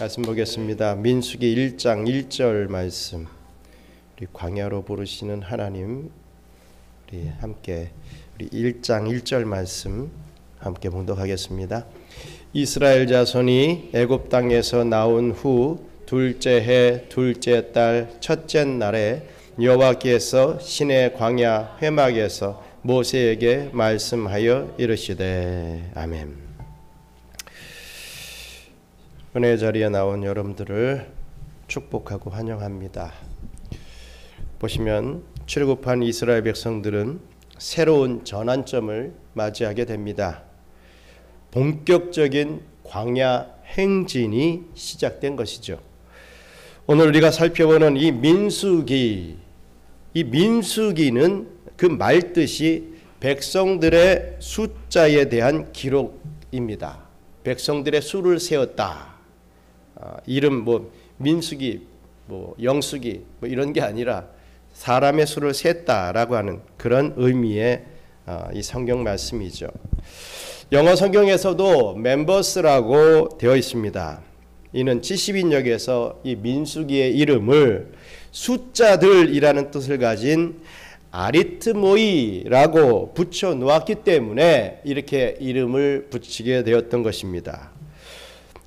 말씀 보겠습니다. 민수기 1장 1절 말씀. 우리 광야로 부르시는 하나님, 우리 함께 우리 1장 1절 말씀 함께 봉독하겠습니다. 이스라엘 자손이 애굽 땅에서 나온 후 둘째 해 둘째 달 첫째 날에 여호와께서 시내 광야 회막에서 모세에게 말씀하여 이르시되. 아멘. 은혜의 자리에 나온 여러분들을 축복하고 환영합니다. 보시면 출애굽한 이스라엘 백성들은 새로운 전환점을 맞이하게 됩니다. 본격적인 광야 행진이 시작된 것이죠. 오늘 우리가 살펴보는 이 민수기는 그 말뜻이 백성들의 숫자에 대한 기록입니다. 백성들의 수를 세었다. 이름 민수기, 영수기 이런 게 아니라 사람의 수를 셌다라고 하는 그런 의미의 이 성경 말씀이죠. 영어 성경에서도 멤버스라고 되어 있습니다. 이는 70인역에서 이 민수기의 이름을 숫자들이라는 뜻을 가진 아리트모이라고 붙여 놓았기 때문에 이렇게 이름을 붙이게 되었던 것입니다.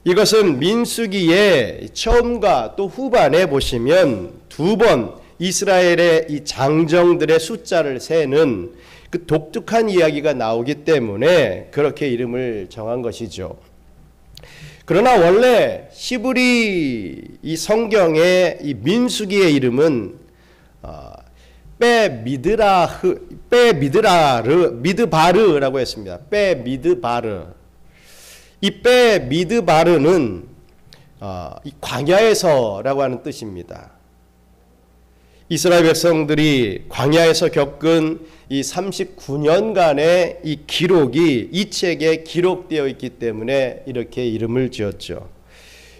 이것은 민수기의 처음과 또 후반에 보시면 두 번 이스라엘의 이 장정들의 숫자를 세는 그 독특한 이야기가 나오기 때문에 그렇게 이름을 정한 것이죠. 그러나 원래 히브리 이 성경의 이 민수기의 이름은 미드바르라고 했습니다. 미드바르. 이 미드바르는 이 광야에서라고 하는 뜻입니다. 이스라엘 백성들이 광야에서 겪은 이 39년간의 이 기록이 이 책에 기록되어 있기 때문에 이렇게 이름을 지었죠.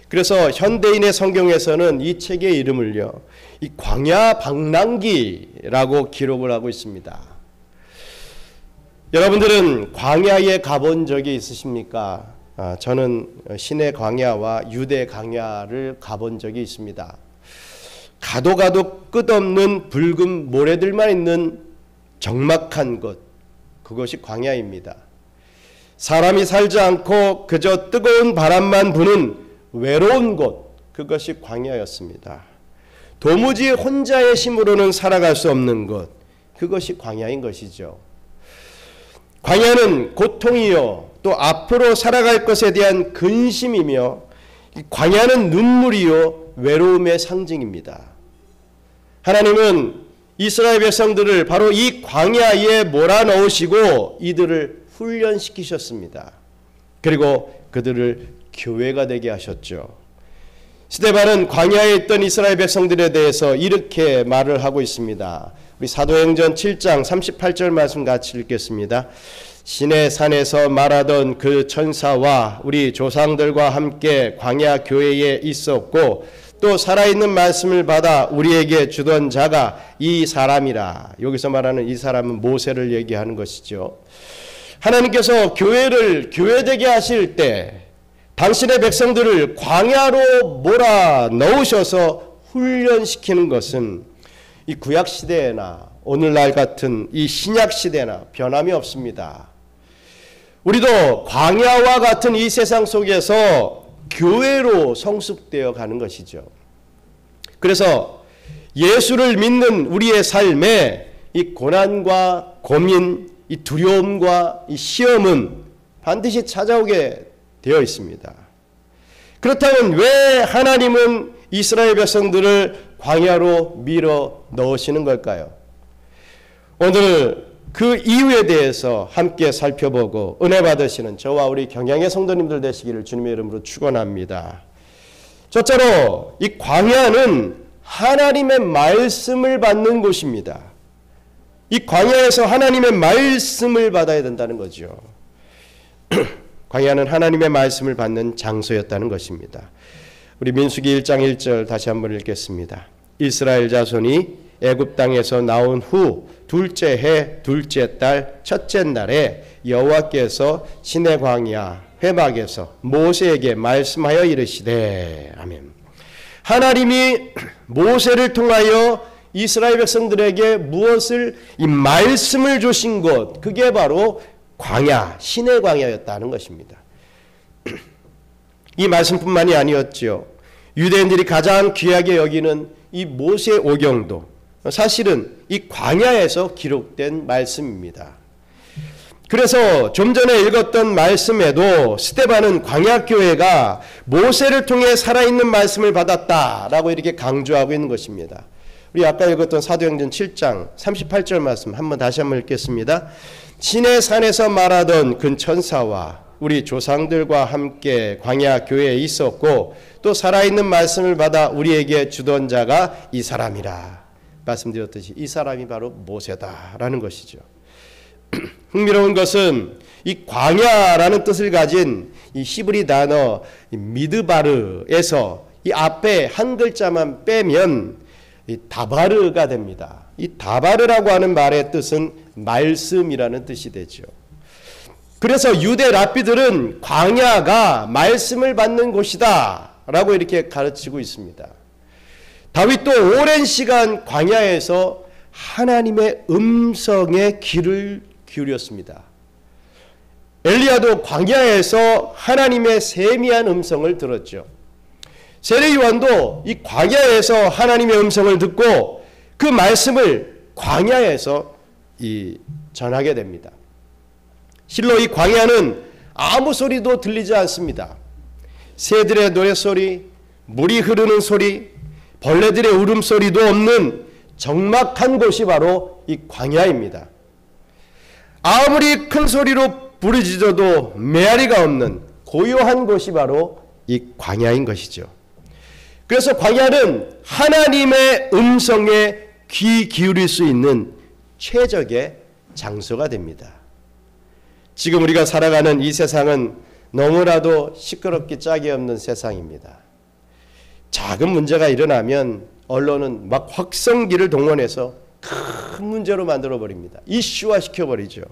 그래서 현대인의 성경에서는 이 책의 이름을요, 이 광야 방랑기라고 기록을 하고 있습니다. 여러분들은 광야에 가본 적이 있으십니까? 저는 시내 광야와 유대 광야를 가본 적이 있습니다. 가도 끝없는 붉은 모래들만 있는 적막한 곳, 그것이 광야입니다. 사람이 살지 않고 그저 뜨거운 바람만 부는 외로운 곳, 그것이 광야였습니다. 도무지 혼자의 힘으로는 살아갈 수 없는 곳, 그것이 광야인 것이죠. 광야는 고통이요, 또 앞으로 살아갈 것에 대한 근심이며, 광야는 눈물이요 외로움의 상징입니다. 하나님은 이스라엘 백성들을 바로 이 광야에 몰아넣으시고 이들을 훈련시키셨습니다. 그리고 그들을 교회가 되게 하셨죠. 스데반은 광야에 있던 이스라엘 백성들에 대해서 이렇게 말을 하고 있습니다. 우리 사도행전 7장 38절 말씀 같이 읽겠습니다. 시내 산에서 말하던 그 천사와 우리 조상들과 함께 광야 교회에 있었고 또 살아있는 말씀을 받아 우리에게 주던 자가 이 사람이라. 여기서 말하는 이 사람은 모세를 얘기하는 것이죠. 하나님께서 교회를 교회되게 하실 때 당신의 백성들을 광야로 몰아넣으셔서 훈련시키는 것은 이 구약시대나 오늘날 같은 이 신약시대나 변함이 없습니다. 우리도 광야와 같은 이 세상 속에서 교회로 성숙되어 가는 것이죠. 그래서 예수를 믿는 우리의 삶에 이 고난과 고민, 이 두려움과 이 시험은 반드시 찾아오게 되어 있습니다. 그렇다면 왜 하나님은 이스라엘 백성들을 광야로 밀어 넣으시는 걸까요? 오늘 그 이유에 대해서 함께 살펴보고 은혜 받으시는 저와 우리 경양의 성도님들 되시기를 주님의 이름으로 축원합니다. 첫째로 이 광야는 하나님의 말씀을 받는 곳입니다. 이 광야에서 하나님의 말씀을 받아야 된다는 거죠. 광야는 하나님의 말씀을 받는 장소였다는 것입니다. 우리 민수기 1장 1절 다시 한번 읽겠습니다. 이스라엘 자손이 애굽 땅에서 나온 후 둘째 해 둘째 달 첫째 날에 여호와께서 시내 광야 회막에서 모세에게 말씀하여 이르시되 아멘. 하나님이 모세를 통하여 이스라엘 백성들에게 무엇을 이 말씀을 주신 곳, 그게 바로 광야, 시내 광야였다는 것입니다. 이 말씀뿐만이 아니었죠. 유대인들이 가장 귀하게 여기는 이 모세 오경도 사실은 이 광야에서 기록된 말씀입니다. 그래서 좀 전에 읽었던 말씀에도 스데반은 광야교회가 모세를 통해 살아있는 말씀을 받았다라고 이렇게 강조하고 있는 것입니다. 우리 아까 읽었던 사도행전 7장 38절 말씀 다시 한번 읽겠습니다. 시내산에서 말하던 그 천사와 우리 조상들과 함께 광야 교회에 있었고 또 살아있는 말씀을 받아 우리에게 주던 자가 이 사람이라. 말씀드렸듯이 이 사람이 바로 모세다라는 것이죠. 흥미로운 것은 이 광야라는 뜻을 가진 이 히브리 단어 미드바르에서 이 앞에 한 글자만 빼면 이 다바르가 됩니다. 이 다바르라고 하는 말의 뜻은 말씀이라는 뜻이 되죠. 그래서 유대 랍비들은 광야가 말씀을 받는 곳이다 라고 이렇게 가르치고 있습니다. 다윗도 오랜 시간 광야에서 하나님의 음성에 귀를 기울였습니다. 엘리야도 광야에서 하나님의 세미한 음성을 들었죠. 세례 요한도 이 광야에서 하나님의 음성을 듣고 그 말씀을 광야에서 전하게 됩니다. 실로 이 광야는 아무 소리도 들리지 않습니다. 새들의 노랫소리, 물이 흐르는 소리, 벌레들의 울음소리도 없는 적막한 곳이 바로 이 광야입니다. 아무리 큰 소리로 부르짖어도 메아리가 없는 고요한 곳이 바로 이 광야인 것이죠. 그래서 광야는 하나님의 음성에 귀 기울일 수 있는 최적의 장소가 됩니다. 지금 우리가 살아가는 이 세상은 너무나도 시끄럽기 짝이 없는 세상입니다. 작은 문제가 일어나면 언론은 막 확성기를 동원해서 큰 문제로 만들어버립니다. 이슈화 시켜버리죠.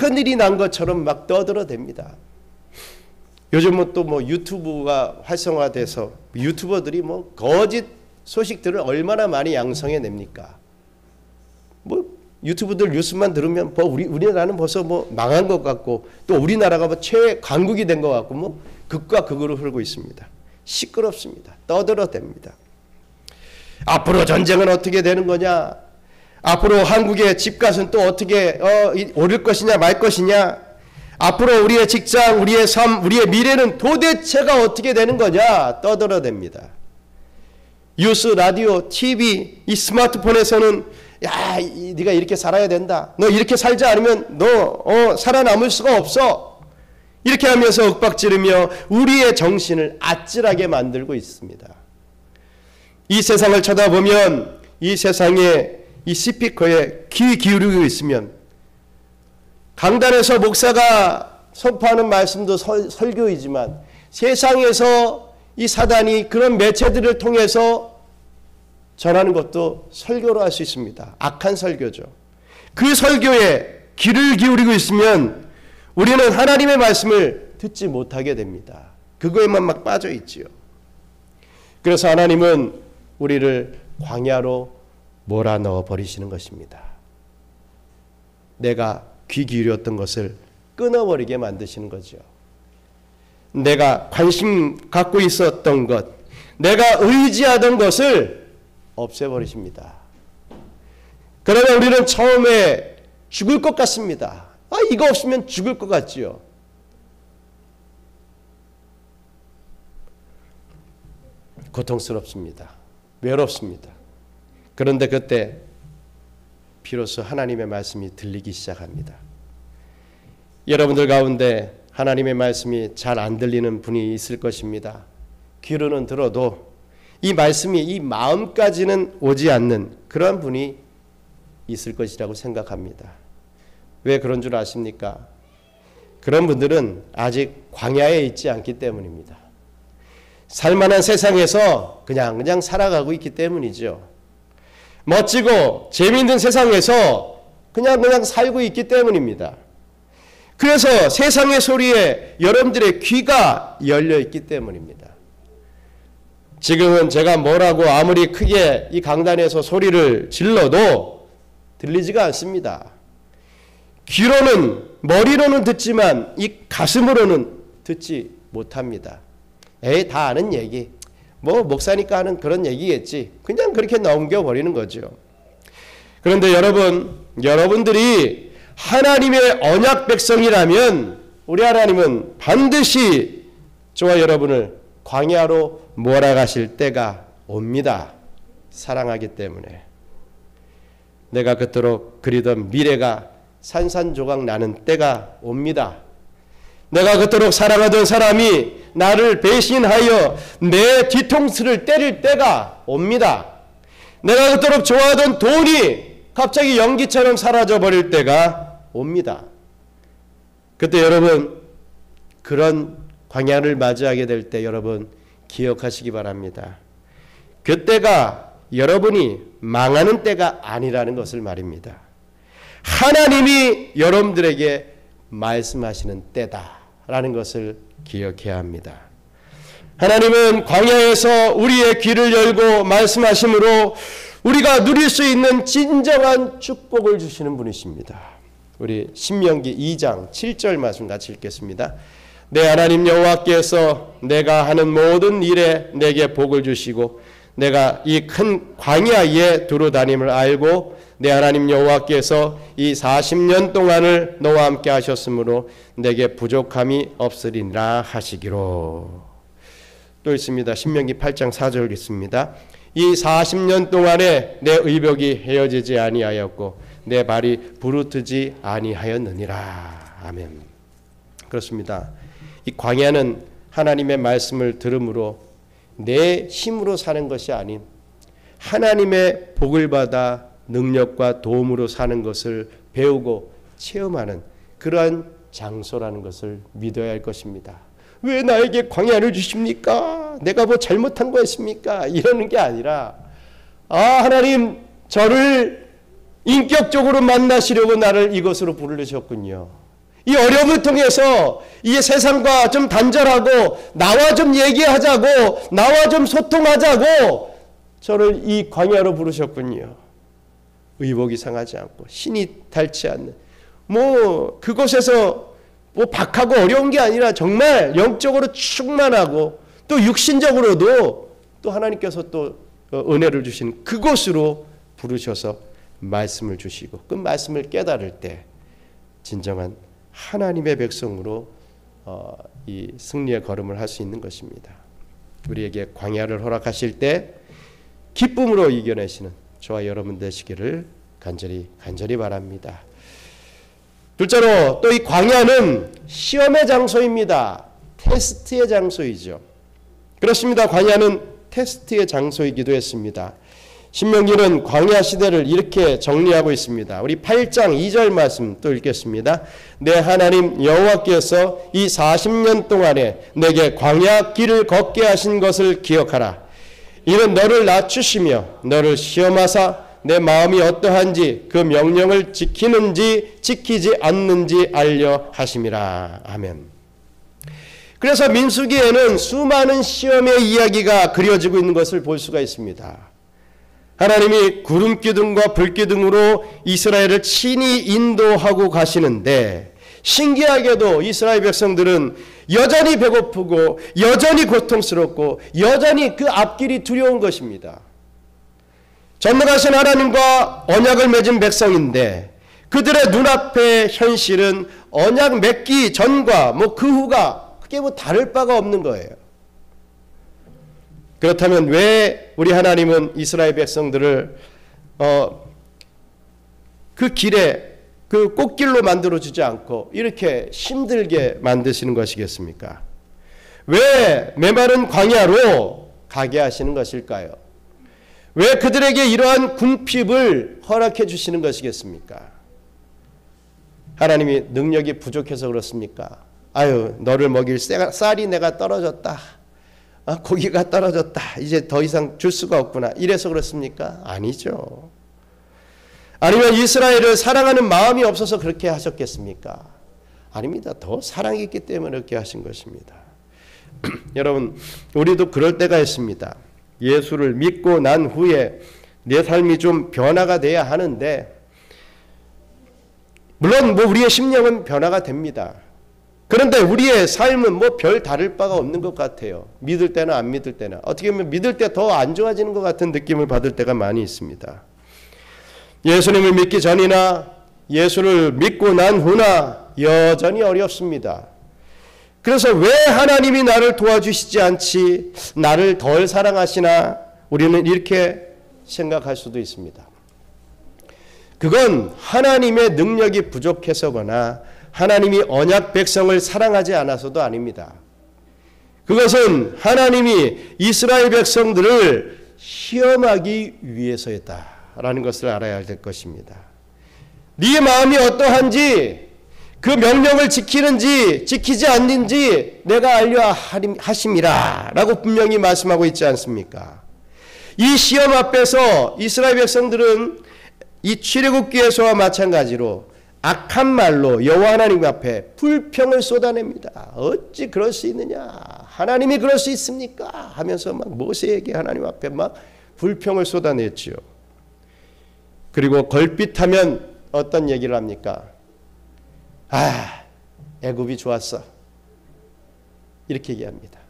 큰 일이 난 것처럼 막 떠들어댑니다. 요즘은 또 유튜브가 활성화돼서 유튜버들이 거짓 소식들을 얼마나 많이 양성해냅니까? 유튜브들 뉴스만 들으면 우리나라는 벌써 망한 것 같고 또 우리나라가 최강국이 된 것 같고 극과 극으로 흐르고 있습니다. 시끄럽습니다. 떠들어댑니다. 앞으로 전쟁은 어떻게 되는 거냐? 앞으로 한국의 집값은 또 어떻게 오를 것이냐 말 것이냐? 앞으로 우리의 직장, 우리의 삶, 우리의 미래는 도대체가 어떻게 되는 거냐? 떠들어댑니다. 뉴스, 라디오, TV, 이 스마트폰에서는 야, 네가 이렇게 살아야 된다. 너 이렇게 살지 않으면 너 살아남을 수가 없어. 이렇게 하면서 윽박지르며 우리의 정신을 아찔하게 만들고 있습니다. 이 세상을 쳐다보면 이 세상에 이 스피커에 귀 기울이고 있으면 강단에서 목사가 선포하는 말씀도 설교이지만 세상에서 이 사단이 그런 매체들을 통해서 전하는 것도 설교로 할 수 있습니다. 악한 설교죠. 그 설교에 귀를 기울이고 있으면 우리는 하나님의 말씀을 듣지 못하게 됩니다. 그거에만 막 빠져 있지요. 그래서 하나님은 우리를 광야로 몰아넣어 버리시는 것입니다. 내가 귀 기울였던 것을 끊어버리게 만드시는 거죠. 내가 관심 갖고 있었던 것, 내가 의지하던 것을 없애버리십니다. 그러면 우리는 처음에 죽을 것 같습니다. 이거 없으면 죽을 것 같지요. 고통스럽습니다. 외롭습니다. 그런데 그때 비로소 하나님의 말씀이 들리기 시작합니다. 여러분들 가운데 하나님의 말씀이 잘 안 들리는 분이 있을 것입니다. 귀로는 들어도 이 말씀이 이 마음까지는 오지 않는 그런 분이 있을 것이라고 생각합니다. 왜 그런 줄 아십니까? 그런 분들은 아직 광야에 있지 않기 때문입니다. 살만한 세상에서 그냥 살아가고 있기 때문이죠. 멋지고 재미있는 세상에서 그냥 살고 있기 때문입니다. 그래서 세상의 소리에 여러분들의 귀가 열려 있기 때문입니다. 지금은 제가 뭐라고 아무리 크게 이 강단에서 소리를 질러도 들리지가 않습니다. 귀로는, 머리로는 듣지만 이 가슴으로는 듣지 못합니다. 다 아는 얘기, 뭐 목사니까 하는 그런 얘기겠지, 그냥 그렇게 넘겨버리는 거죠. 그런데 여러분들이 하나님의 언약 백성이라면 우리 하나님은 반드시 저와 여러분을 광야로 몰아가실 때가 옵니다. 사랑하기 때문에. 내가 그토록 그리던 미래가 산산조각 나는 때가 옵니다. 내가 그토록 사랑하던 사람이 나를 배신하여 내 뒤통수를 때릴 때가 옵니다. 내가 그토록 좋아하던 돈이 갑자기 연기처럼 사라져버릴 때가 옵니다. 그때 여러분, 그런 광야를 맞이하게 될 때 여러분 기억하시기 바랍니다. 그때가 여러분이 망하는 때가 아니라는 것을 말입니다. 하나님이 여러분들에게 말씀하시는 때다라는 것을 기억해야 합니다. 하나님은 광야에서 우리의 귀를 열고 말씀하심으로 우리가 누릴 수 있는 진정한 축복을 주시는 분이십니다. 우리 신명기 2장 7절 말씀 같이 읽겠습니다. 내 하나님 여호와께서 내가 하는 모든 일에 내게 복을 주시고 내가 이 큰 광야에 두루 다님을 알고 내 하나님 여호와께서 이 40년 동안을 너와 함께 하셨으므로 내게 부족함이 없으리라 하시기로. 또 있습니다. 신명기 8장 4절 있습니다. 이 40년 동안에 내 의복이 헤어지지 아니하였고 내 발이 부르트지 아니하였느니라. 아멘. 그렇습니다. 이 광야는 하나님의 말씀을 들음으로 내 힘으로 사는 것이 아닌 하나님의 복을 받아 능력과 도움으로 사는 것을 배우고 체험하는 그러한 장소라는 것을 믿어야 할 것입니다. 왜 나에게 광야를 주십니까? 내가 뭐 잘못한 거 있습니까? 이러는 게 아니라 하나님 저를 인격적으로 만나시려고 나를 이것으로 부르셨군요. 이 어려움을 통해서 이 세상과 좀 단절하고 나와 좀 얘기하자고 나와 좀 소통하자고 저를 이 광야로 부르셨군요. 의복이 상하지 않고 신이 닳지 않는 뭐 그곳에서 뭐 박하고 어려운 게 아니라 정말 영적으로 충만하고 또 육신적으로도 또 하나님께서 또 은혜를 주신 그곳으로 부르셔서 말씀을 주시고 그 말씀을 깨달을 때 진정한 하나님의 백성으로 이 승리의 걸음을 할 수 있는 것입니다. 우리에게 광야를 허락하실 때 기쁨으로 이겨내시는 저와 여러분 되시기를 간절히 바랍니다. 둘째로 또 이 광야는 시험의 장소입니다. 테스트의 장소이죠. 그렇습니다. 광야는 테스트의 장소이기도 했습니다. 신명기는 광야 시대를 이렇게 정리하고 있습니다. 우리 8장 2절 말씀 또 읽겠습니다. 내 하나님 여호와께서 이 40년 동안에 내게 광야 길을 걷게 하신 것을 기억하라. 이는 너를 낮추시며 너를 시험하사 내 마음이 어떠한지 그 명령을 지키는지 지키지 않는지 알려 하심이라. 아멘. 그래서 민수기에는 수많은 시험의 이야기가 그려지고 있는 것을 볼 수가 있습니다. 하나님이 구름기둥과 불기둥으로 이스라엘을 친히 인도하고 가시는데 신기하게도 이스라엘 백성들은 여전히 배고프고 여전히 고통스럽고 여전히 그 앞길이 두려운 것입니다. 전능하신 하나님과 언약을 맺은 백성인데 그들의 눈앞의 현실은 언약 맺기 전과 그 후가 크게 다를 바가 없는 거예요. 그렇다면 왜 우리 하나님은 이스라엘 백성들을 그 길에 그 꽃길로 만들어주지 않고 이렇게 힘들게 만드시는 것이겠습니까? 왜 메마른 광야로 가게 하시는 것일까요? 왜 그들에게 이러한 궁핍을 허락해 주시는 것이겠습니까? 하나님이 능력이 부족해서 그렇습니까? 아유, 너를 먹일 쌀이 내가 떨어졌다. 고기가 떨어졌다. 이제 더 이상 줄 수가 없구나. 이래서 그렇습니까? 아니죠. 아니면 이스라엘을 사랑하는 마음이 없어서 그렇게 하셨겠습니까? 아닙니다. 더 사랑이 있기 때문에 그렇게 하신 것입니다. 여러분, 우리도 그럴 때가 있습니다. 예수를 믿고 난 후에 내 삶이 좀 변화가 돼야 하는데, 물론 우리의 심령은 변화가 됩니다. 그런데 우리의 삶은 별 다를 바가 없는 것 같아요. 믿을 때나 안 믿을 때나. 어떻게 보면 믿을 때 더 안 좋아지는 것 같은 느낌을 받을 때가 많이 있습니다. 예수님을 믿기 전이나 예수를 믿고 난 후나 여전히 어렵습니다. 그래서 왜 하나님이 나를 도와주시지 않지? 나를 덜 사랑하시나? 우리는 이렇게 생각할 수도 있습니다. 그건 하나님의 능력이 부족해서거나 하나님이 언약 백성을 사랑하지 않아서도 아닙니다. 그것은 하나님이 이스라엘 백성들을 시험하기 위해서였다라는 것을 알아야 될 것입니다. 네 마음이 어떠한지, 그 명령을 지키는지 지키지 않는지 내가 알려 하심이라 라고 분명히 말씀하고 있지 않습니까? 이 시험 앞에서 이스라엘 백성들은 이 출애굽기에서와 마찬가지로 악한 말로 여호와 하나님 앞에 불평을 쏟아냅니다. 어찌 그럴 수 있느냐? 하나님이 그럴 수 있습니까? 하면서 막 모세에게 하나님 앞에 막 불평을 쏟아냈지요. 그리고 걸핏하면 어떤 얘기를 합니까? 애굽이 좋았어. 이렇게 얘기합니다.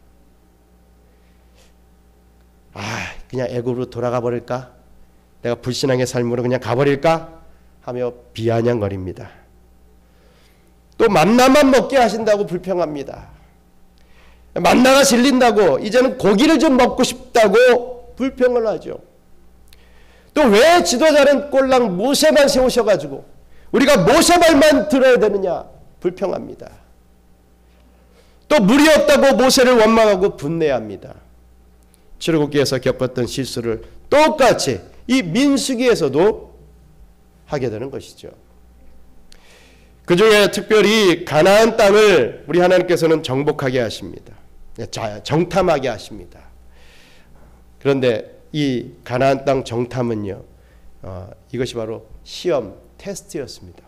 그냥 애굽으로 돌아가 버릴까? 내가 불신앙의 삶으로 그냥 가버릴까? 하며 비아냥거립니다. 또 만나만 먹게 하신다고 불평합니다. 만나가 질린다고, 이제는 고기를 좀 먹고 싶다고 불평을 하죠. 또 왜 지도자는 꼴랑 모세만 세우셔가지고 우리가 모세 말만 들어야 되느냐 불평합니다. 또 물이 없다고 모세를 원망하고 분내합니다. 출애굽기에서 겪었던 실수를 똑같이 이 민수기에서도 하게 되는 것이죠. 그 중에 특별히 가나안 땅을 우리 하나님께서는 정복하게 하십니다. 정탐하게 하십니다. 그런데 이 가나안 땅 정탐은요, 이것이 바로 시험, 테스트였습니다.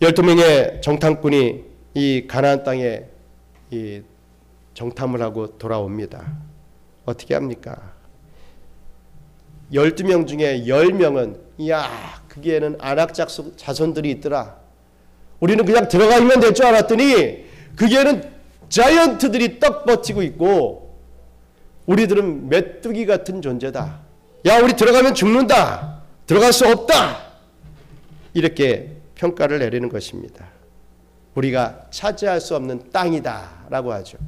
12명의 정탐꾼이 이 가나안 땅에 이 정탐을 하고 돌아옵니다. 어떻게 합니까? 12명 중에 10명은 거기에는 아낙 자손들이 있더라. 우리는 그냥 들어가면 될 줄 알았더니 거기에는 자이언트들이 떡 버티고 있고 우리들은 메뚜기 같은 존재다. 우리 들어가면 죽는다. 들어갈 수 없다. 이렇게 평가를 내리는 것입니다. 우리가 차지할 수 없는 땅이다 라고 하죠.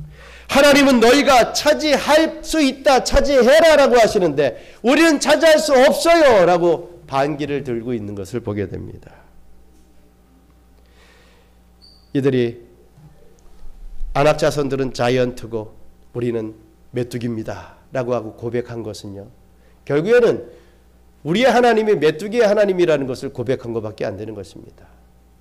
하나님은 너희가 차지할 수 있다, 차지해라 라고 하시는데 우리는 차지할 수 없어요 라고 반기를 들고 있는 것을 보게 됩니다. 이들이 아낙 자손들은 자이언트고 우리는 메뚜기입니다 라고 하고 고백한 것은요, 결국에는 우리의 하나님이 메뚜기의 하나님이라는 것을 고백한 것밖에 안 되는 것입니다.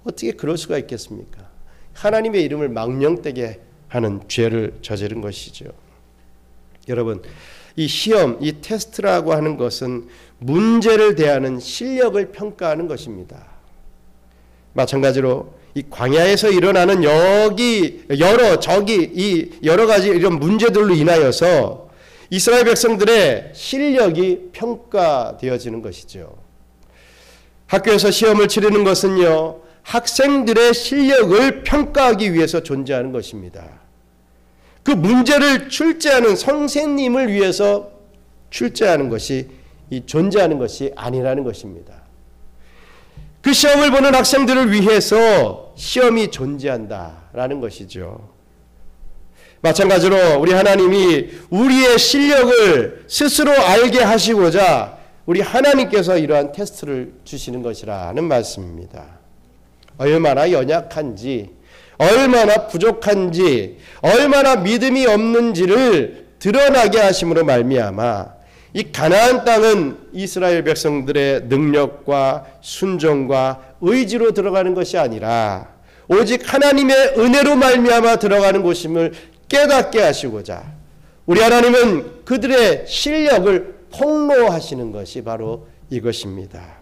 어떻게 그럴 수가 있겠습니까? 하나님의 이름을 망령되게 하는 죄를 저지른 것이죠. 여러분, 이 시험, 이 테스트라고 하는 것은 문제를 대하는 실력을 평가하는 것입니다. 마찬가지로 이 광야에서 일어나는 여러 가지 이런 문제들로 인하여서 이스라엘 백성들의 실력이 평가되어지는 것이죠. 학교에서 시험을 치르는 것은요, 학생들의 실력을 평가하기 위해서 존재하는 것입니다. 그 문제를 출제하는 선생님을 위해서 출제하는 것이 존재하는 것이 아니라는 것입니다. 그 시험을 보는 학생들을 위해서 시험이 존재한다라는 것이죠. 마찬가지로 우리 하나님이 우리의 실력을 스스로 알게 하시고자 우리 하나님께서 이러한 테스트를 주시는 것이라는 말씀입니다. 얼마나 연약한지, 얼마나 부족한지, 얼마나 믿음이 없는지를 드러나게 하심으로 말미암아 이 가나안 땅은 이스라엘 백성들의 능력과 순종과 의지로 들어가는 것이 아니라 오직 하나님의 은혜로 말미암아 들어가는 곳임을 깨닫게 하시고자 우리 하나님은 그들의 실력을 폭로하시는 것이 바로 이것입니다.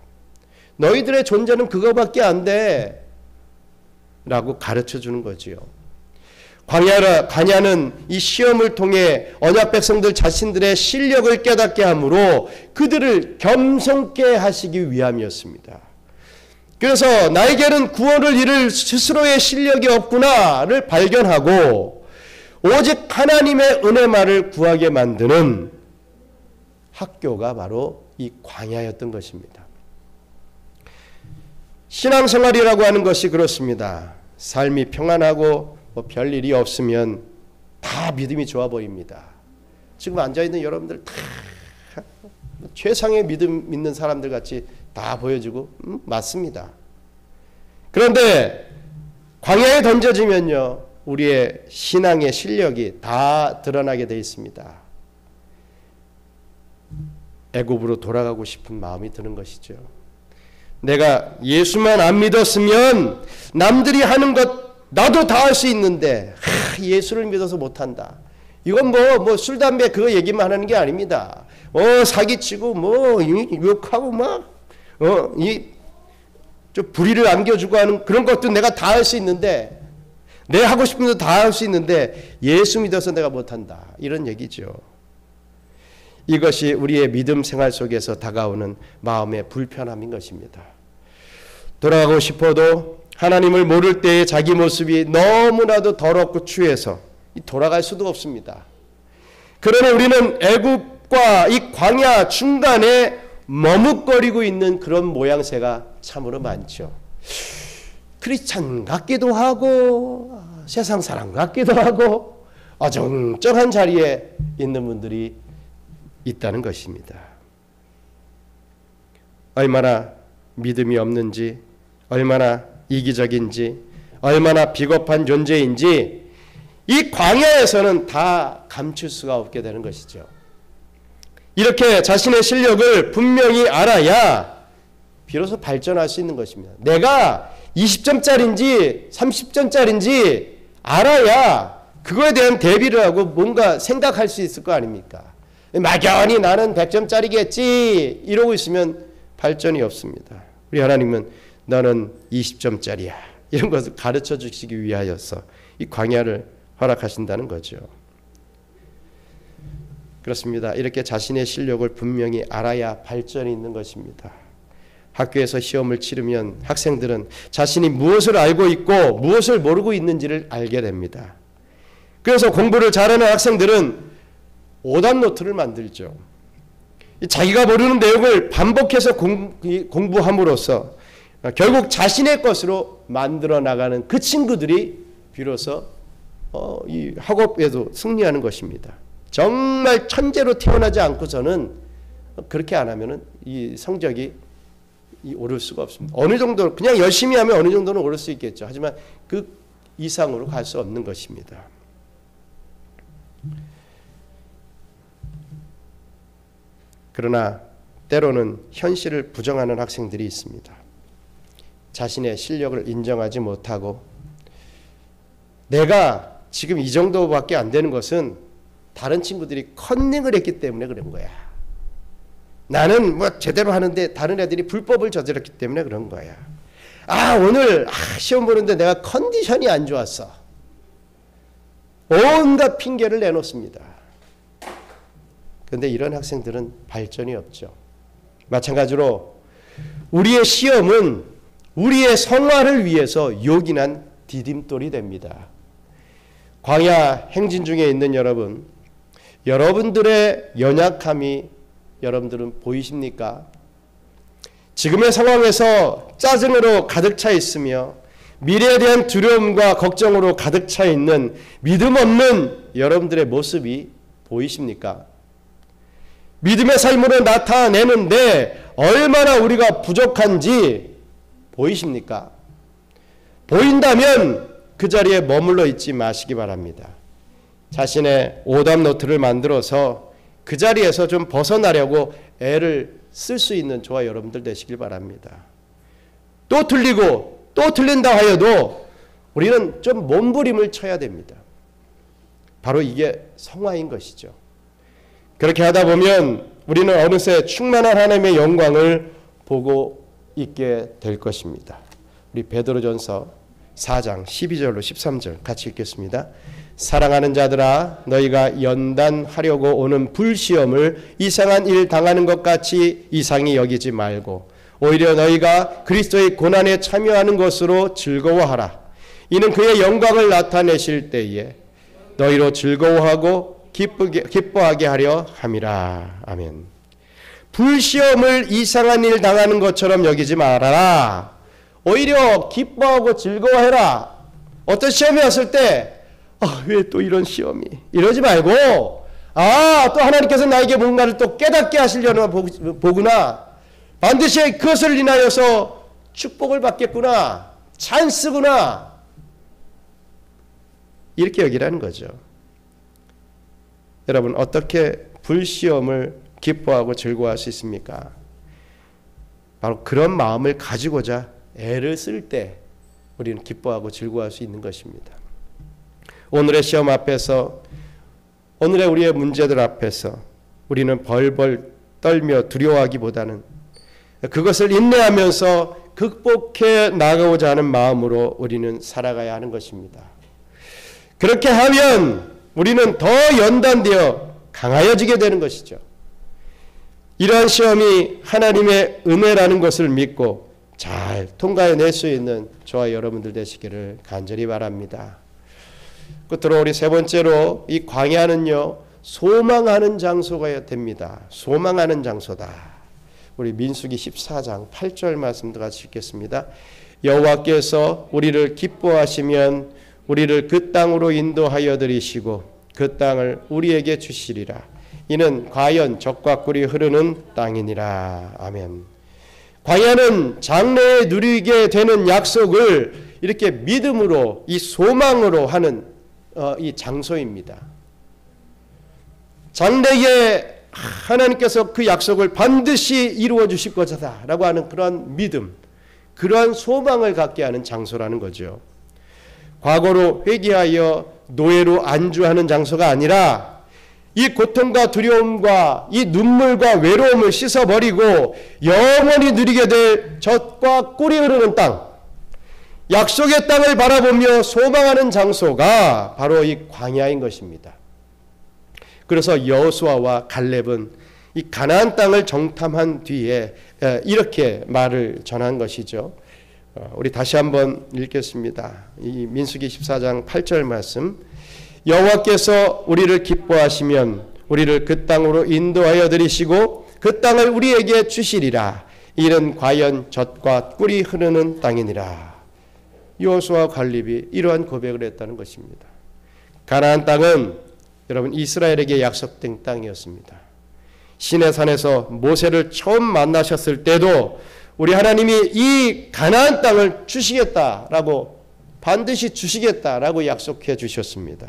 너희들의 존재는 그거밖에 안 돼 라고 가르쳐 주는 거지요. 광야는 이 시험을 통해 언약 백성들 자신들의 실력을 깨닫게 함으로 그들을 겸손케 하시기 위함이었습니다. 그래서 나에게는 구원을 이룰 스스로의 실력이 없구나를 발견하고 오직 하나님의 은혜만을 구하게 만드는 학교가 바로 이 광야였던 것입니다. 신앙생활이라고 하는 것이 그렇습니다. 삶이 평안하고 별일이 없으면 다 믿음이 좋아 보입니다. 지금 앉아있는 여러분들 다 최상의 믿음 있는 사람들 같이 다 보여지고 맞습니다. 그런데 광야에 던져지면요 우리의 신앙의 실력이 다 드러나게 되어 있습니다. 애굽으로 돌아가고 싶은 마음이 드는 것이죠. 내가 예수만 안 믿었으면 남들이 하는 것 나도 다 할 수 있는데 예수를 믿어서 못한다. 이건 뭐 술 담배 그거 얘기만 하는 게 아닙니다. 사기치고 욕하고 좀 불의를 안겨주고 하는 그런 것도 내가 다 할 수 있는데 내 하고 싶은 것도 다 할 수 있는데 예수 믿어서 내가 못한다. 이런 얘기죠. 이것이 우리의 믿음 생활 속에서 다가오는 마음의 불편함인 것입니다. 돌아가고 싶어도 하나님을 모를 때의 자기 모습이 너무나도 더럽고 추해서 돌아갈 수도 없습니다. 그러나 우리는 애굽과 이 광야 중간에 머뭇거리고 있는 그런 모양새가 참으로 많죠. 크리스찬 같기도 하고 세상 사람 같기도 하고 어정쩡한 자리에 있는 분들이 있다는 것입니다. 얼마나 믿음이 없는지, 얼마나 이기적인지, 얼마나 비겁한 존재인지 이 광야에서는 다 감출 수가 없게 되는 것이죠. 이렇게 자신의 실력을 분명히 알아야 비로소 발전할 수 있는 것입니다. 내가 20점짜리인지 30점짜리인지 알아야 그거에 대한 대비를 하고 뭔가 생각할 수 있을 거 아닙니까? 막연히 나는 100점짜리겠지 이러고 있으면 발전이 없습니다. 우리 하나님은 너는 20점짜리야 이런 것을 가르쳐 주시기 위하여서 이 광야를 허락하신다는 거죠. 그렇습니다. 이렇게 자신의 실력을 분명히 알아야 발전이 있는 것입니다. 학교에서 시험을 치르면 학생들은 자신이 무엇을 알고 있고 무엇을 모르고 있는지를 알게 됩니다. 그래서 공부를 잘하는 학생들은 오답 노트를 만들죠. 자기가 모르는 내용을 반복해서 공부함으로써 결국 자신의 것으로 만들어 나가는 그 친구들이 비로소 이 학업에도 승리하는 것입니다. 정말 천재로 태어나지 않고서는 그렇게 안 하면은 이 성적이 오를 수가 없습니다. 어느 정도 그냥 열심히 하면 어느 정도는 오를 수 있겠죠. 하지만 그 이상으로 갈 수 없는 것입니다. 그러나 때로는 현실을 부정하는 학생들이 있습니다. 자신의 실력을 인정하지 못하고 내가 지금 이 정도밖에 안 되는 것은 다른 친구들이 컨닝을 했기 때문에 그런 거야. 나는 뭐 제대로 하는데 다른 애들이 불법을 저질렀기 때문에 그런 거야. 오늘 시험 보는데 내가 컨디션이 안 좋았어. 온갖 핑계를 내놓습니다. 그런데 이런 학생들은 발전이 없죠. 마찬가지로 우리의 시험은 우리의 성화를 위해서 요긴한 디딤돌이 됩니다. 광야 행진 중에 있는 여러분, 여러분들의 연약함이 여러분들은 보이십니까? 지금의 상황에서 짜증으로 가득 차 있으며 미래에 대한 두려움과 걱정으로 가득 차 있는 믿음 없는 여러분들의 모습이 보이십니까? 믿음의 삶으로 나타내는데 얼마나 우리가 부족한지 보이십니까? 보인다면 그 자리에 머물러 있지 마시기 바랍니다. 자신의 오답 노트를 만들어서 그 자리에서 좀 벗어나려고 애를 쓸 수 있는 저와 여러분들 되시길 바랍니다. 또 틀리고 또 틀린다 하여도 우리는 좀 몸부림을 쳐야 됩니다. 바로 이게 성화인 것이죠. 그렇게 하다 보면 우리는 어느새 충만한 하나님의 영광을 보고 있게 될 것입니다. 우리 베드로전서 4장 12절로 13절 같이 읽겠습니다. 사랑하는 자들아, 너희가 연단하려고 오는 불시험을 이상한 일 당하는 것 같이 이상히 여기지 말고 오히려 너희가 그리스도의 고난에 참여하는 것으로 즐거워하라. 이는 그의 영광을 나타내실 때에 너희로 즐거워하고 기뻐하게 하려 함이라. 아멘. 불시험을 이상한 일 당하는 것처럼 여기지 말아라. 오히려 기뻐하고 즐거워해라. 어떤 시험이 왔을 때 왜 또 이런 시험이 이러지 말고 또 하나님께서 나에게 뭔가를 또 깨닫게 하시려는 보구나. 반드시 그것을 인하여서 축복을 받겠구나. 찬스구나. 이렇게 여기라는 거죠. 여러분, 어떻게 불시험을 기뻐하고 즐거워할 수 있습니까? 바로 그런 마음을 가지고자 애를 쓸 때 우리는 기뻐하고 즐거워할 수 있는 것입니다. 오늘의 시험 앞에서, 오늘의 우리의 문제들 앞에서 우리는 벌벌 떨며 두려워하기보다는 그것을 인내하면서 극복해 나가고자 하는 마음으로 우리는 살아가야 하는 것입니다. 그렇게 하면 우리는 더 연단되어 강하여지게 되는 것이죠. 이러한 시험이 하나님의 은혜라는 것을 믿고 잘 통과해낼 수 있는 저와 여러분들 되시기를 간절히 바랍니다. 끝으로 우리 세 번째로 이 광야는요, 소망하는 장소가 됩니다. 소망하는 장소다. 우리 민수기 14장 8절 말씀도 같이 읽겠습니다. 여호와께서 우리를 기뻐하시면 우리를 그 땅으로 인도하여 들이시고 그 땅을 우리에게 주시리라. 이는 과연 젖과 꿀이 흐르는 땅이니라. 아멘. 광야는 장래에 누리게 되는 약속을 이렇게 믿음으로, 이 소망으로 하는 이 장소입니다. 장래에 하나님께서 그 약속을 반드시 이루어 주실 것이다 라고 하는 그러한 믿음, 그러한 소망을 갖게 하는 장소라는 거죠. 과거로 회개하여 노예로 안주하는 장소가 아니라 이 고통과 두려움과 이 눈물과 외로움을 씻어버리고 영원히 누리게 될 젖과 꿀이 흐르는 땅, 약속의 땅을 바라보며 소망하는 장소가 바로 이 광야인 것입니다. 그래서 여호수아와 갈렙은 이 가나안 땅을 정탐한 뒤에 이렇게 말을 전한 것이죠. 우리 다시 한번 읽겠습니다. 이 민수기 14장 8절 말씀. 여호와께서 우리를 기뻐하시면 우리를 그 땅으로 인도하여 들이시고 그 땅을 우리에게 주시리라. 이는 과연 젖과 꿀이 흐르는 땅이니라. 여호수아와 갈렙이 이러한 고백을 했다는 것입니다. 가나안 땅은 여러분 이스라엘에게 약속된 땅이었습니다. 시내산에서 모세를 처음 만나셨을 때도 우리 하나님이 이 가나안 땅을 주시겠다라고, 반드시 주시겠다라고 약속해 주셨습니다.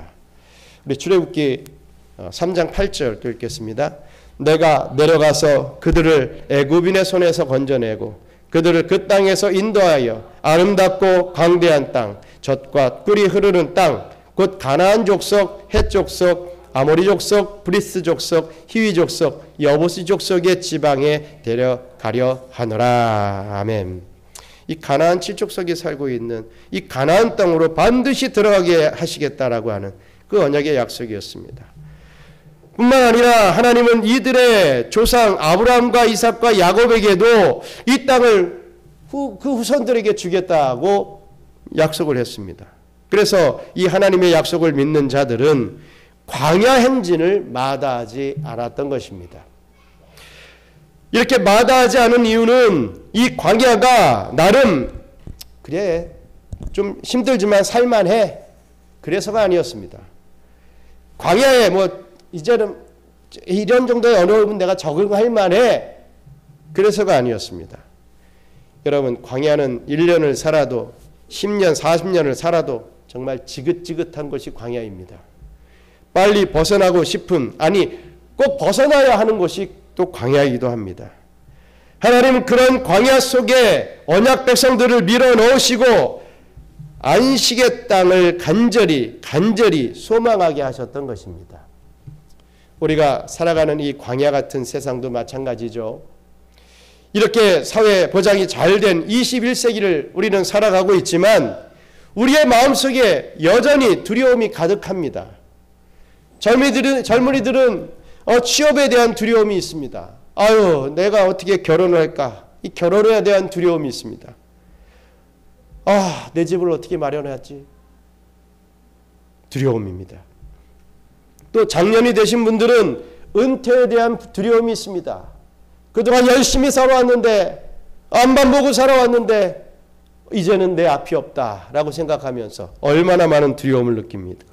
우리 출애굽기 3장 8절 또 읽겠습니다. 내가 내려가서 그들을 애굽인의 손에서 건져내고 그들을 그 땅에서 인도하여 아름답고 광대한 땅, 젖과 꿀이 흐르는 땅, 곧 가나안 족속, 헷 족속, 아모리 족속, 브리스 족속, 히위 족속, 여부시 족속의 지방에 데려가려 하노라. 아멘. 이 가나안 7족속이 살고 있는 이 가나안 땅으로 반드시 들어가게 하시겠다라고 하는 그 언약의 약속이었습니다. 뿐만 아니라 하나님은 이들의 조상 아브라함과 이삭과 야곱에게도 이 땅을 그 후손들에게 주겠다고 약속을 했습니다. 그래서 이 하나님의 약속을 믿는 자들은 광야 행진을 마다하지 않았던 것입니다. 이렇게 마다하지 않은 이유는 이 광야가 나름 그래 좀 힘들지만 살만해 그래서가 아니었습니다. 광야에 이제는 이런 정도의 어려움은 내가 적응할 만해. 그래서가 아니었습니다. 여러분, 광야는 1년을 살아도 10년, 40년을 살아도 정말 지긋지긋한 것이 광야입니다. 빨리 벗어나고 싶은, 아니 꼭 벗어나야 하는 것이 또 광야이기도 합니다. 하나님은 그런 광야 속에 언약 백성들을 밀어넣으시고 안식의 땅을 간절히 소망하게 하셨던 것입니다. 우리가 살아가는 이 광야 같은 세상도 마찬가지죠. 이렇게 사회 보장이 잘된 21세기를 우리는 살아가고 있지만 우리의 마음속에 여전히 두려움이 가득합니다. 젊은이들은 취업에 대한 두려움이 있습니다. 아유, 내가 어떻게 결혼을 할까? 이 결혼에 대한 두려움이 있습니다. 아, 내 집을 어떻게 마련하지? 두려움입니다. 또 장년이 되신 분들은 은퇴에 대한 두려움이 있습니다. 그동안 열심히 살아왔는데, 앞만 보고 살아왔는데 이제는 내 앞이 없다라고 생각하면서 얼마나 많은 두려움을 느낍니까?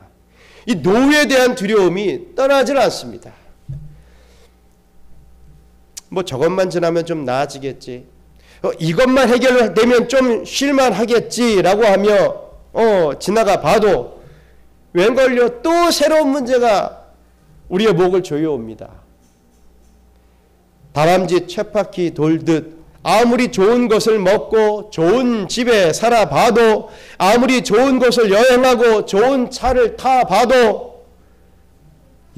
이 노후에 대한 두려움이 떠나질 않습니다. 뭐 저것만 지나면 좀 나아지겠지. 이것만 해결되면 좀 쉴만 하겠지라고 하며 지나가 봐도 웬걸요 또 새로운 문제가 우리의 목을 조여옵니다. 다람쥐 쳇바퀴 돌듯 아무리 좋은 것을 먹고 좋은 집에 살아봐도, 아무리 좋은 곳을 여행하고 좋은 차를 타봐도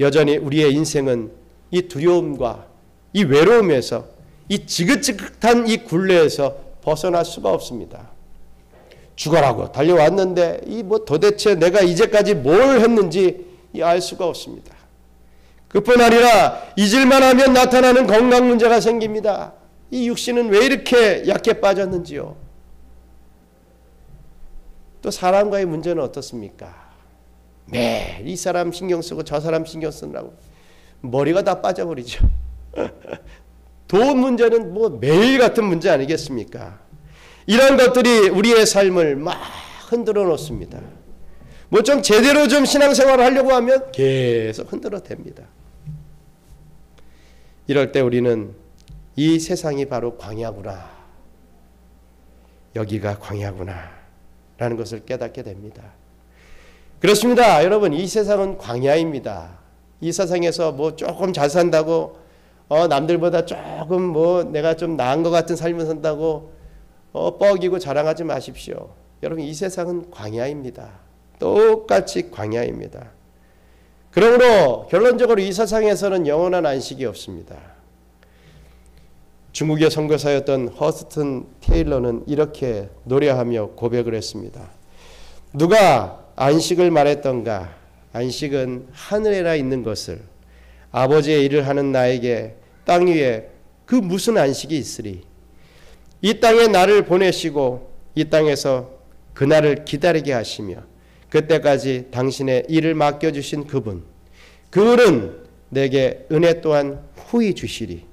여전히 우리의 인생은 이 두려움과 이 외로움에서, 이 지긋지긋한 이 굴레에서 벗어날 수가 없습니다. 죽어라고 달려왔는데 이 뭐 도대체 내가 이제까지 뭘 했는지 알 수가 없습니다. 그뿐 아니라 잊을만 하면 나타나는 건강 문제가 생깁니다. 이 육신은 왜 이렇게 약해 빠졌는지요. 또 사람과의 문제는 어떻습니까? 매일 이 사람 신경 쓰고 저 사람 신경 쓰느라고 머리가 다 빠져버리죠. 돈 문제는 뭐 매일 같은 문제 아니겠습니까? 이런 것들이 우리의 삶을 막 흔들어 놓습니다. 뭐 좀 제대로 좀 신앙생활을 하려고 하면 계속 흔들어 댑니다. 이럴 때 우리는 이 세상이 바로 광야구나, 여기가 광야구나 라는 것을 깨닫게 됩니다. 그렇습니다. 여러분, 이 세상은 광야입니다. 이 세상에서 뭐 조금 잘 산다고 남들보다 조금 뭐 내가 좀 나은 것 같은 삶을 산다고 뻐기고 자랑하지 마십시오. 여러분, 이 세상은 광야입니다. 똑같이 광야입니다. 그러므로 결론적으로 이 세상에서는 영원한 안식이 없습니다. 중국의 선교사였던 허스튼 테일러는 이렇게 노래하며 고백을 했습니다. 누가 안식을 말했던가? 안식은 하늘에나 있는 것을, 아버지의 일을 하는 나에게 땅 위에 그 무슨 안식이 있으리? 이 땅에 나를 보내시고 이 땅에서 그날을 기다리게 하시며 그때까지 당신의 일을 맡겨주신 그분은 내게 은혜 또한 후히 주시리.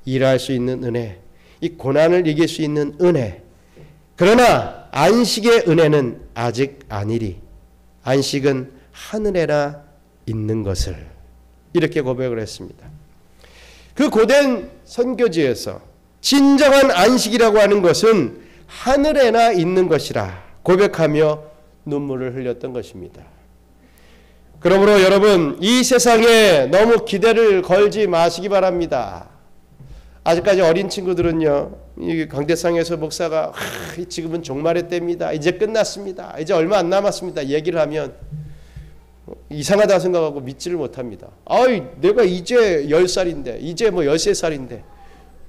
일할 수 있는 은혜, 이 고난을 이길 수 있는 은혜. 그러나 안식의 은혜는 아직 아니리. 안식은 하늘에나 있는 것을. 이렇게 고백을 했습니다. 그 고된 선교지에서 진정한 안식이라고 하는 것은 하늘에나 있는 것이라 고백하며 눈물을 흘렸던 것입니다. 그러므로 여러분, 이 세상에 너무 기대를 걸지 마시기 바랍니다. 아직까지 어린 친구들은요, 이 강대상에서 목사가 지금은 종말의 때입니다. 이제 끝났습니다. 이제 얼마 안 남았습니다. 얘기를 하면 이상하다 생각하고 믿지를 못합니다. 아이, 내가 이제 10살인데, 이제 뭐 13살인데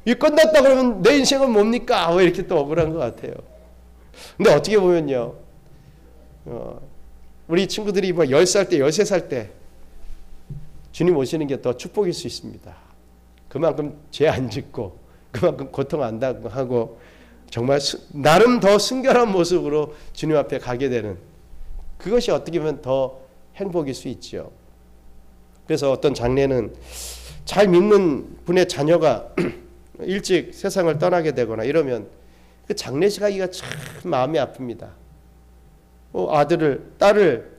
이 끝났다 그러면 내 인생은 뭡니까? 왜 이렇게 또 억울한 것 같아요. 근데 어떻게 보면요, 우리 친구들이 뭐 10살 때, 13살 때 주님 오시는 게 더 축복일 수 있습니다. 그만큼 죄 안 짓고 그만큼 고통 안 당하고 정말 나름 더 순결한 모습으로 주님 앞에 가게 되는, 그것이 어떻게 보면 더 행복일 수 있죠. 그래서 어떤 장례는 잘 믿는 분의 자녀가 일찍 세상을 떠나게 되거나 이러면 그 장례식 하기가 참 마음이 아픕니다.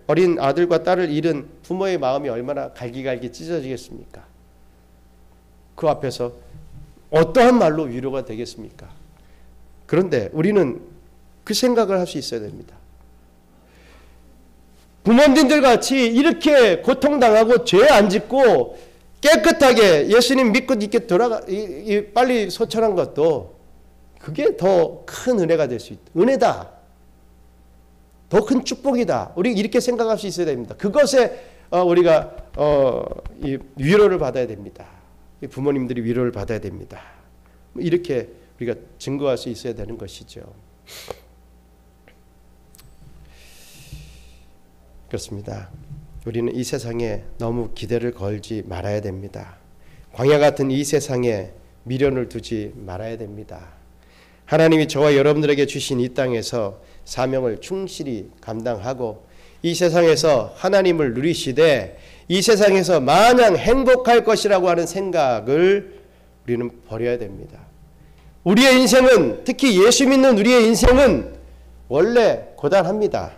어린 아들과 딸을 잃은 부모의 마음이 얼마나 갈기갈기 찢어지겠습니까? 그 앞에서 어떠한 말로 위로가 되겠습니까? 그런데 우리는 그 생각을 할 수 있어야 됩니다. 부모님들 같이 이렇게 고통당하고 죄 안 짓고 깨끗하게 예수님 믿고 이렇게 빨리 소천한 것도 그게 더 큰 은혜가 될 수 있다. 은혜다. 더 큰 축복이다. 우리 이렇게 생각할 수 있어야 됩니다. 그것에 우리가 이 위로를 받아야 됩니다. 부모님들이 위로를 받아야 됩니다. 이렇게 우리가 증거할 수 있어야 되는 것이죠. 그렇습니다. 우리는 이 세상에 너무 기대를 걸지 말아야 됩니다. 광야 같은 이 세상에 미련을 두지 말아야 됩니다. 하나님이 저와 여러분들에게 주신 이 땅에서 사명을 충실히 감당하고 이 세상에서 하나님을 누리시되 이 세상에서 마냥 행복할 것이라고 하는 생각을 우리는 버려야 됩니다. 우리의 인생은, 특히 예수 믿는 우리의 인생은 원래 고단합니다.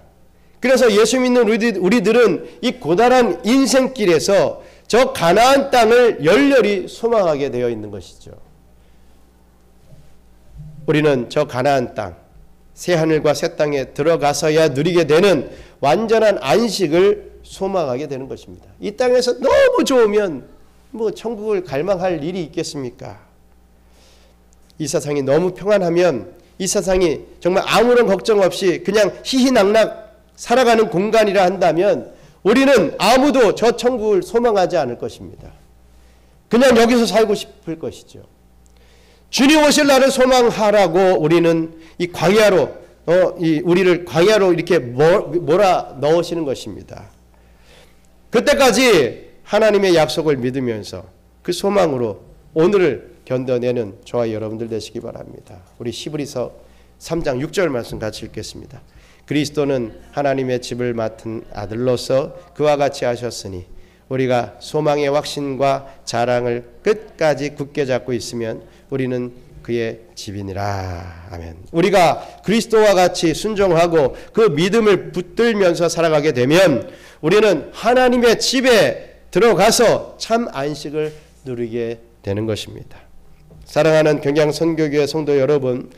그래서 예수 믿는 우리들은 이 고단한 인생길에서 저 가나안 땅을 열렬히 소망하게 되어 있는 것이죠. 우리는 저 가나안 땅, 새 하늘과 새 땅에 들어가서야 누리게 되는 완전한 안식을 소망하게 되는 것입니다. 이 땅에서 너무 좋으면 뭐 천국을 갈망할 일이 있겠습니까? 이 세상이 너무 평안하면 이 세상이 정말 아무런 걱정 없이 그냥 희희낙낙 살아가는 공간이라 한다면 우리는 아무도 저 천국을 소망하지 않을 것입니다. 그냥 여기서 살고 싶을 것이죠. 주님 오실 날을 소망하라고 우리는 이 광야로 우리를 광야로 이렇게 몰아 넣으시는 것입니다. 그때까지 하나님의 약속을 믿으면서 그 소망으로 오늘을 견뎌내는 저와 여러분들 되시기 바랍니다. 우리 히브리서 3장 6절 말씀 같이 읽겠습니다. 그리스도는 하나님의 집을 맡은 아들로서 그와 같이 하셨으니 우리가 소망의 확신과 자랑을 끝까지 굳게 잡고 있으면 우리는 그의 집이니라. 아멘. 우리가 그리스도와 같이 순종하고 그 믿음을 붙들면서 살아가게 되면 우리는 하나님의 집에 들어가서 참 안식을 누리게 되는 것입니다. 사랑하는 경양선교교회 성도 여러분,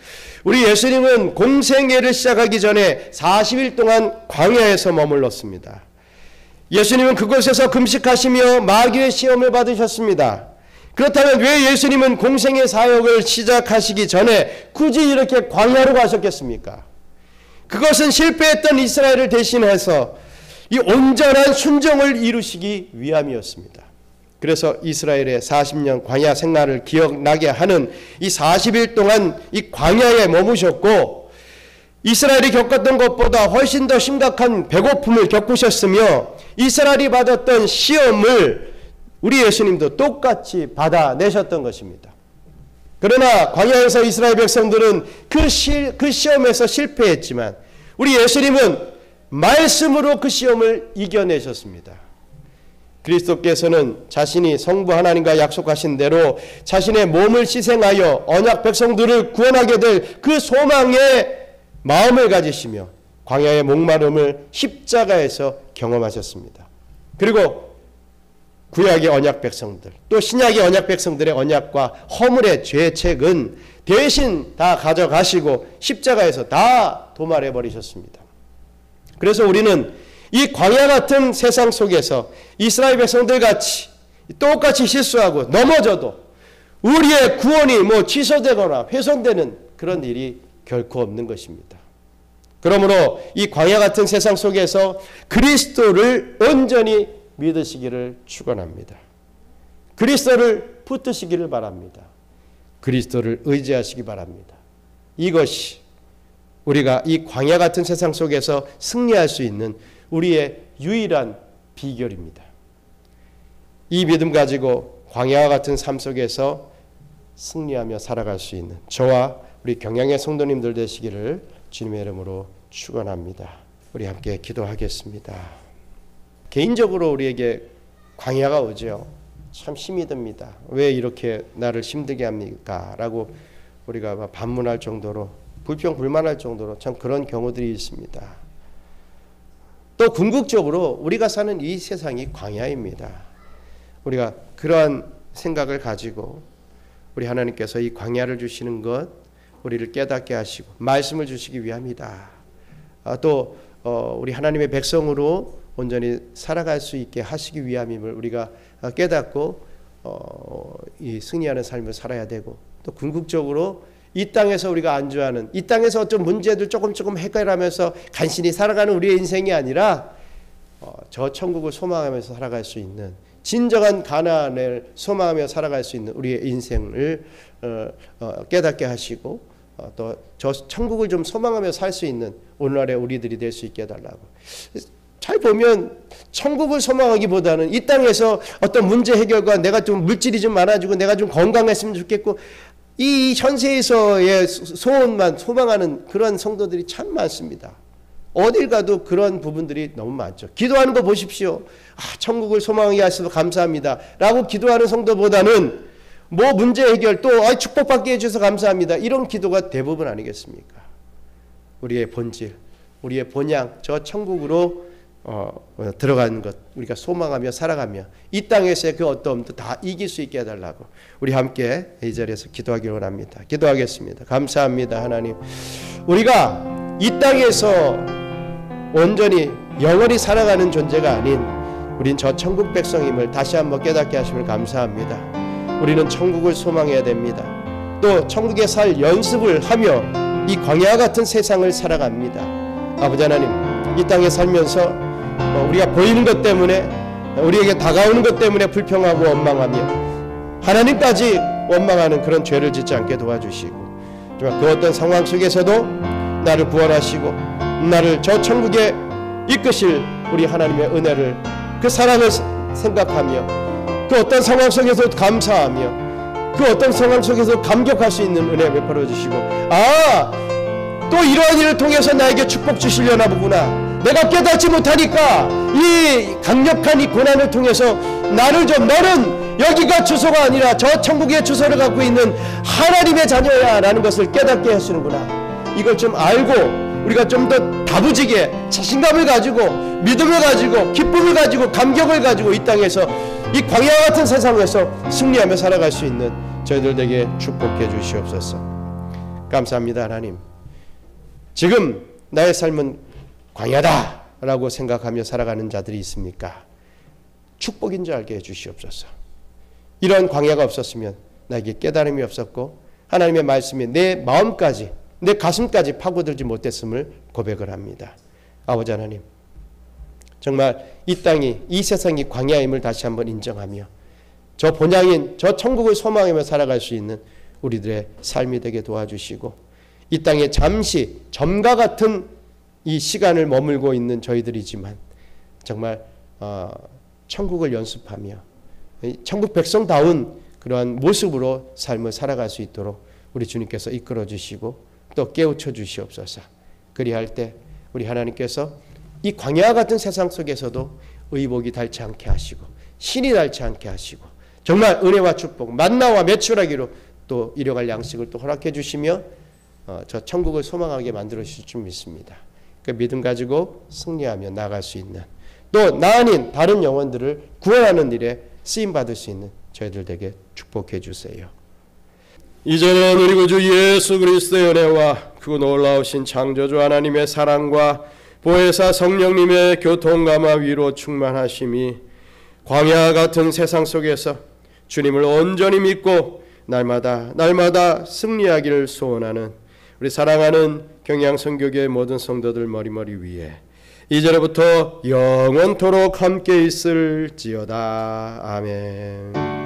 우리 예수님은 공생애를 시작하기 전에 40일 동안 광야에서 머물렀습니다. 예수님은 그곳에서 금식하시며 마귀의 시험을 받으셨습니다. 그렇다면 왜 예수님은 공생애 사역을 시작하시기 전에 굳이 이렇게 광야로 가셨겠습니까? 그것은 실패했던 이스라엘을 대신해서 이 온전한 순종을 이루시기 위함이었습니다. 그래서 이스라엘의 40년 광야 생활을 기억나게 하는 이 40일 동안 이 광야에 머무셨고 이스라엘이 겪었던 것보다 훨씬 더 심각한 배고픔을 겪으셨으며 이스라엘이 받았던 시험을 우리 예수님도 똑같이 받아내셨던 것입니다. 그러나 광야에서 이스라엘 백성들은 그 시험에서 실패했지만 우리 예수님은 말씀으로 그 시험을 이겨내셨습니다. 그리스도께서는 자신이 성부 하나님과 약속하신 대로 자신의 몸을 희생하여 언약 백성들을 구원하게 될 그 소망의 마음을 가지시며 광야의 목마름을 십자가에서 경험하셨습니다. 그리고 구약의 언약 백성들 또 신약의 언약 백성들의 언약과 허물의 죄책은 대신 다 가져가시고 십자가에서 다 도말해 버리셨습니다. 그래서 우리는 이 광야 같은 세상 속에서 이스라엘 백성들 같이 똑같이 실수하고 넘어져도 우리의 구원이 취소되거나 훼손되는 그런 일이 결코 없는 것입니다. 그러므로 이 광야 같은 세상 속에서 그리스도를 온전히 믿으시기를 축원합니다. 그리스도를 붙드시기를 바랍니다. 그리스도를 의지하시기 바랍니다. 이것이 우리가 이 광야 같은 세상 속에서 승리할 수 있는 우리의 유일한 비결입니다. 이 믿음 가지고 광야와 같은 삶 속에서 승리하며 살아갈 수 있는 저와 우리 경양의 성도님들 되시기를 주님의 이름으로 축원합니다. 우리 함께 기도하겠습니다. 개인적으로 우리에게 광야가 오죠. 참 힘이 듭니다. 왜 이렇게 나를 힘들게 합니까? 라고 우리가 반문할 정도로 불평불만할 정도로 참 그런 경우들이 있습니다. 또 궁극적으로 우리가 사는 이 세상이 광야입니다. 우리가 그러한 생각을 가지고 우리 하나님께서 이 광야를 주시는 것 우리를 깨닫게 하시고 말씀을 주시기 위함이다. 또 우리 하나님의 백성으로 온전히 살아갈 수 있게 하시기 위함임을 우리가 깨닫고 이 승리하는 삶을 살아야 되고, 또 궁극적으로 이 땅에서 우리가 안주하는, 이 땅에서 어떤 문제들 조금 해결하면서 간신히 살아가는 우리의 인생이 아니라 저 천국을 소망하면서 살아갈 수 있는, 진정한 가나안을 소망하며 살아갈 수 있는 우리의 인생을 깨닫게 하시고 또 저 천국을 좀 소망하며 살 수 있는 오늘날의 우리들이 될 수 있게 해달라고. 잘 보면 천국을 소망하기보다는 이 땅에서 어떤 문제 해결과 내가 좀 물질이 좀 많아지고 내가 좀 건강했으면 좋겠고 이 현세에서의 소원만 소망하는 그런 성도들이 참 많습니다. 어딜 가도 그런 부분들이 너무 많죠. 기도하는 거 보십시오. 천국을 소망하게 하셔서 감사합니다 라고 기도하는 성도보다는 뭐 문제 해결 또 축복받게 해주셔서 감사합니다, 이런 기도가 대부분 아니겠습니까? 우리의 본질, 우리의 본향, 저 천국으로 들어가는 것 우리가 소망하며 살아가며 이 땅에서의 그 어떠함도 다 이길 수 있게 해달라고 우리 함께 이 자리에서 기도하기를 원합니다. 기도하겠습니다. 감사합니다. 하나님, 우리가 이 땅에서 온전히 영원히 살아가는 존재가 아닌 우린 저 천국 백성임을 다시 한번 깨닫게 하심을 감사합니다. 우리는 천국을 소망해야 됩니다. 또 천국에 살 연습을 하며 이 광야 같은 세상을 살아갑니다. 아버지 하나님, 이 땅에 살면서 우리가 보이는 것 때문에, 우리에게 다가오는 것 때문에 불평하고 원망하며 하나님까지 원망하는 그런 죄를 짓지 않게 도와주시고, 정말 그 어떤 상황 속에서도 나를 구원하시고 나를 저 천국에 이끄실 우리 하나님의 은혜를, 그 사랑을 생각하며 그 어떤 상황 속에서 감사하며 그 어떤 상황 속에서 감격할 수 있는 은혜 베풀어 주시고, 또 이러한 일을 통해서 나에게 축복 주시려나 보구나, 내가 깨닫지 못하니까 이 강력한 이 고난을 통해서 나를 좀, 너는 여기가 주소가 아니라 저 천국의 주소를 갖고 있는 하나님의 자녀야 라는 것을 깨닫게 하시는구나, 이걸 좀 알고 우리가 좀 더 다부지게 자신감을 가지고 믿음을 가지고 기쁨을 가지고 감격을 가지고 이 땅에서 이 광야 같은 세상에서 승리하며 살아갈 수 있는 저희들에게 축복해 주시옵소서. 감사합니다. 하나님, 지금 나의 삶은 광야다 라고 생각하며 살아가는 자들이 있습니까? 축복인 줄 알게 해 주시옵소서. 이런 광야가 없었으면 나에게 깨달음이 없었고 하나님의 말씀이 내 마음까지, 내 가슴까지 파고들지 못했음을 고백을 합니다. 아버지 하나님, 정말 이 땅이, 이 세상이 광야임을 다시 한번 인정하며 저 본향인 저 천국을 소망하며 살아갈 수 있는 우리들의 삶이 되게 도와주시고, 이 땅에 잠시 점과 같은 이 시간을 머물고 있는 저희들이지만 정말 천국을 연습하며 천국 백성다운 그러한 모습으로 삶을 살아갈 수 있도록 우리 주님께서 이끌어 주시고 또 깨우쳐 주시옵소서. 그리할 때 우리 하나님께서 이 광야 같은 세상 속에서도 의복이 닳지 않게 하시고 신이 닳지 않게 하시고 정말 은혜와 축복, 만나와 매출하기로 또 이뤄갈 양식을 또 허락해 주시며 저 천국을 소망하게 만들어 주실 줄 믿습니다. 그 믿음 가지고 승리하며 나아갈 수 있는, 또 나 아닌 다른 영혼들을 구원하는 일에 쓰임받을 수 있는 저희들에게 축복해 주세요. 이제는 우리 구주 예수 그리스도의 은혜와 그 놀라우신 창조주 하나님의 사랑과 보혜사 성령님의 교통감화 위로 충만하심이 광야 같은 세상 속에서 주님을 온전히 믿고 날마다 승리하기를 소원하는 우리 사랑하는 경양선교교의 모든 성도들 머리머리 위에 이제로부터 영원토록 함께 있을지어다. 아멘.